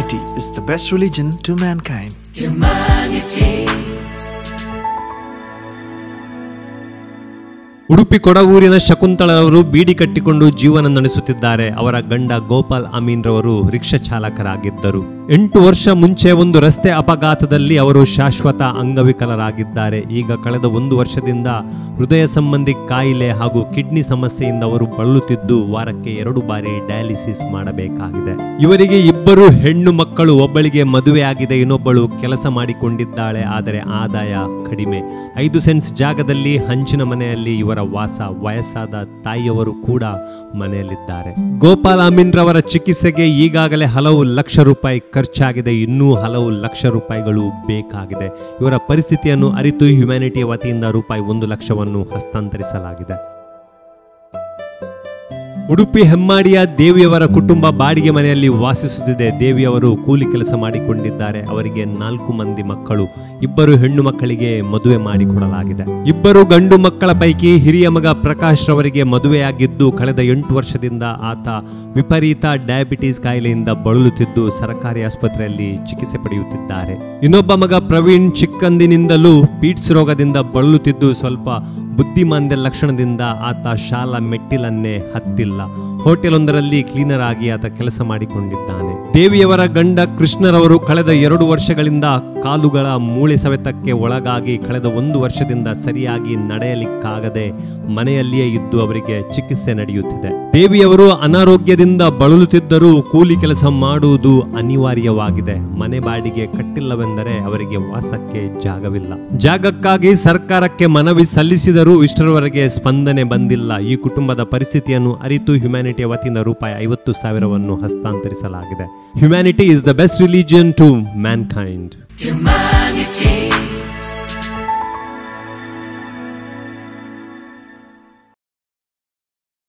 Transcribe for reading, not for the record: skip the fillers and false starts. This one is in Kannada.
Humanity is the best religion to mankind. Humanity. Udupi ಕೊಡಗೂರಿನ ಶಕುಂತಳರವರು ಬೀಡಿ ಕಟ್ಟಿಕೊಂಡು ಜೀವನ ನಡೆಸುತ್ತಿದ್ದಾರೆ. ಅವರ ಗಂಡ ಗೋಪಾಲ್ ಅಮೀನ್ ರವರು ರಿಕ್ಷಾ ಚಾಲಕರಾಗಿದ್ದರು. 8 ವರ್ಷ ಮುಂಚೆ ಒಂದು ರಸ್ತೆ ಅಪಘಾತದಲ್ಲಿ ಅವರು ಶಾಶ್ವತ ಅಂಗವಿಕಲರಾಗಿದ್ದಾರೆ. ಈಗ ಕಳೆದ 1 ವರ್ಷದಿಂದ ಹೃದಯ ಸಂಬಂಧಿ ಕಾಯಿಲೆ ಹಾಗೂ ಕಿಡ್ನಿ ಸಮಸ್ಯೆಯಿಂದ ಅವರು ಬಳಲುತ್ತಿದ್ದು ವಾರಕ್ಕೆ 2 ಬಾರಿ ಡಯಾಲಿಸಿಸ್ ಮಾಡಬೇಕಾಗಿದೆ. ಇವರಿಗೆ 2 ಹೆಣ್ಣು ಮಕ್ಕಳು, ಒಬ್ಬಳಿಗೆ ಮದುವೆ ಆಗಿದೆ, ಇನ್ನೊಬ್ಬಳು ಕೆಲಸ ಮಾಡಿಕೊಂಡಿದ್ದಾಳೆ. ಆದರೆ ಆದಾಯ ಕಡಿಮೆ. 5 ಸೆಂಟ್ಸ್ ಜಾಗದಲ್ಲಿ ಹಂಚಿನ ಮನೆಯಲ್ಲಿ ಇವರ ವಾಸ. ವಯಸ್ಸಾದ ತಾಯಿಯವರು ಕೂಡ ಮನೆಯಲ್ಲಿದ್ದಾರೆ. ಗೋಪಾಲ್ ಅಮೀನ್ ರವರ ಚಿಕಿತ್ಸೆಗೆ ಈಗಾಗಲೇ ಹಲವು ಲಕ್ಷ ರೂಪಾಯಿ ಖರ್ಚಾಗಿದೆ. ಇನ್ನೂ ಹಲವು ಲಕ್ಷ ರೂಪಾಯಿಗಳು ಬೇಕಾಗಿದೆ. ಇವರ ಪರಿಸ್ಥಿತಿಯನ್ನು ಅರಿತು ಹ್ಯುಮ್ಯಾನಿಟಿಯ ವತಿಯಿಂದ ರೂಪಾಯಿ 1 ಲಕ್ಷವನ್ನು ಹಸ್ತಾಂತರಿಸಲಾಗಿದೆ. ಉಡುಪಿ ಹೆಮ್ಮಾಡಿಯ ದೇವಿಯವರ ಕುಟುಂಬ ಬಾಡಿಗೆ ಮನೆಯಲ್ಲಿ ವಾಸಿಸುತ್ತಿದೆ. ದೇವಿಯವರು ಕೂಲಿ ಕೆಲಸ ಮಾಡಿಕೊಂಡಿದ್ದಾರೆ. ಅವರಿಗೆ 4 ಮಂದಿ ಮಕ್ಕಳು. 2 ಹೆಣ್ಣು ಮಕ್ಕಳಿಗೆ ಮದುವೆ ಮಾಡಿಕೊಡಲಾಗಿದೆ. 2 ಗಂಡು ಮಕ್ಕಳ ಪೈಕಿ ಹಿರಿಯ ಮಗ ಪ್ರಕಾಶ್ ರವರಿಗೆ ಮದುವೆಯಾಗಿದ್ದು ಕಳೆದ 8 ವರ್ಷದಿಂದ ಆತ ವಿಪರೀತ ಡಯಾಬಿಟಿಸ್ ಕಾಯಿಲೆಯಿಂದ ಬಳಲುತ್ತಿದ್ದು ಸರ್ಕಾರಿ ಆಸ್ಪತ್ರೆಯಲ್ಲಿ ಚಿಕಿತ್ಸೆ ಪಡೆಯುತ್ತಿದ್ದಾರೆ. ಇನ್ನೊಬ್ಬ ಮಗ ಪ್ರವೀಣ್ ಚಿಕ್ಕಂದಿನಿಂದಲೂ ಪೀಟ್ಸ್ ರೋಗದಿಂದ ಬಳಲುತ್ತಿದ್ದು ಸ್ವಲ್ಪ ಬುದ್ಧಿಮಾಂದ್ಯ ಲಕ್ಷಣದಿಂದ ಆತ ಶಾಲಾ ಮೆಟ್ಟಿಲನ್ನೇ ಹತ್ತಿಲ್ಲ. ಹೋಟೆಲ್ ಒಂದರಲ್ಲಿ ಕ್ಲೀನರ್ ಆಗಿ ಆತ ಕೆಲಸ ಮಾಡಿಕೊಂಡಿದ್ದಾನೆ. ದೇವಿಯವರ ಗಂಡ ಕೃಷ್ಣರವರು ಕಳೆದ 2 ವರ್ಷಗಳಿಂದ ಕಾಲುಗಳ ಮೂಳೆ ಸವೆತಕ್ಕೆ ಒಳಗಾಗಿ ಕಳೆದ 1 ವರ್ಷದಿಂದ ಸರಿಯಾಗಿ ನಡೆಯಲಿಕ್ಕಾಗದೆ ಮನೆಯಲ್ಲಿಯೇ ಇದ್ದು ಅವರಿಗೆ ಚಿಕಿತ್ಸೆ ನಡೆಯುತ್ತಿದೆ. ದೇವಿಯವರು ಅನಾರೋಗ್ಯದಿಂದ ಬಳಲುತ್ತಿದ್ದರೂ ಕೂಲಿ ಕೆಲಸ ಮಾಡುವುದು ಅನಿವಾರ್ಯವಾಗಿದೆ. ಮನೆ ಬಾಡಿಗೆ ಕಟ್ಟಿಲ್ಲವೆಂದರೆ ಅವರಿಗೆ ವಾಸಕ್ಕೆ ಜಾಗವಿಲ್ಲ. ಜಾಗಕ್ಕಾಗಿ ಸರ್ಕಾರಕ್ಕೆ ಮನವಿ ಸಲ್ಲಿಸಿದರೂ ಇಷ್ಟರವರೆಗೆ ಸ್ಪಂದನೆ ಬಂದಿಲ್ಲ. ಈ ಕುಟುಂಬದ ಪರಿಸ್ಥಿತಿಯನ್ನು ಅರಿತು ಹ್ಯುಮ್ಯಾನಿಟಿಯ ವತಿಯಿಂದ ರೂಪಾಯಿ 50,000ವನ್ನು ಹಸ್ತಾಂತರಿಸಲಾಗಿದೆ. Humanity is the best religion to Mankind.